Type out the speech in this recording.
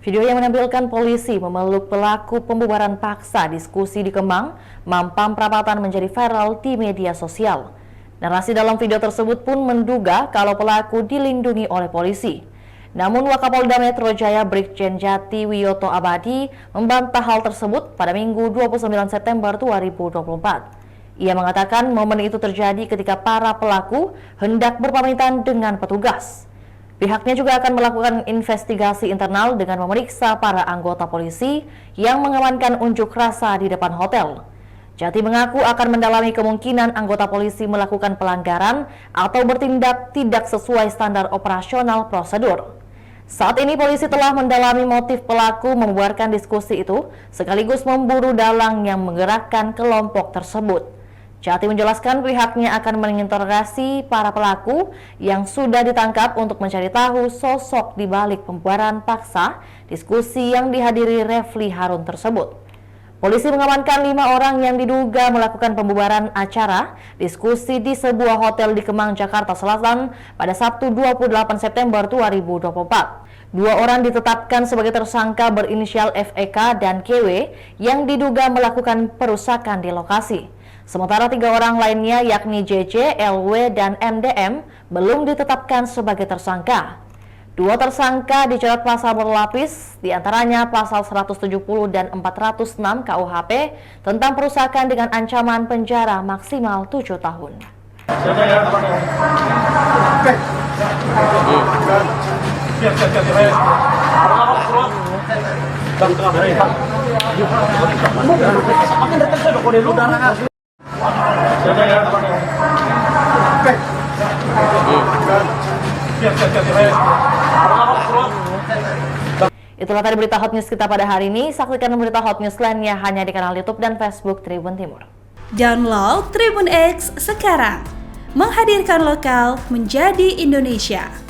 Video yang menampilkan polisi memeluk pelaku pembubaran paksa diskusi di Kemang, Mampang Perapatan menjadi viral di media sosial. Narasi dalam video tersebut pun menduga kalau pelaku dilindungi oleh polisi. Namun Wakapolda Metro Jaya Brigjen Jati Wiyoto Abadi membantah hal tersebut pada Minggu 29 September 2024. Ia mengatakan momen itu terjadi ketika para pelaku hendak berpamitan dengan petugas. Pihaknya juga akan melakukan investigasi internal dengan memeriksa para anggota polisi yang mengamankan unjuk rasa di depan hotel. Jati mengaku akan mendalami kemungkinan anggota polisi melakukan pelanggaran atau bertindak tidak sesuai standar operasional prosedur. Saat ini polisi telah mendalami motif pelaku membubarkan diskusi itu sekaligus memburu dalang yang menggerakkan kelompok tersebut. Jati menjelaskan pihaknya akan menginterogasi para pelaku yang sudah ditangkap untuk mencari tahu sosok di balik pembubaran paksa diskusi yang dihadiri Refli Harun tersebut. Polisi mengamankan 5 orang yang diduga melakukan pembubaran acara diskusi di sebuah hotel di Kemang, Jakarta Selatan pada Sabtu 28 September 2024. 2 orang ditetapkan sebagai tersangka berinisial FEK dan KW yang diduga melakukan perusakan di lokasi. Sementara 3 orang lainnya yakni JJ, LW, dan MDM belum ditetapkan sebagai tersangka. 2 tersangka dijerat pasal berlapis, diantaranya pasal 170 dan 406 KUHP tentang perusakan dengan ancaman penjara maksimal 7 tahun. Itulah tadi berita Hot News kita pada hari ini. Saksikan berita Hot News lainnya hanya di kanal YouTube dan Facebook Tribun Timur. Download Tribun X sekarang, menghadirkan lokal menjadi Indonesia.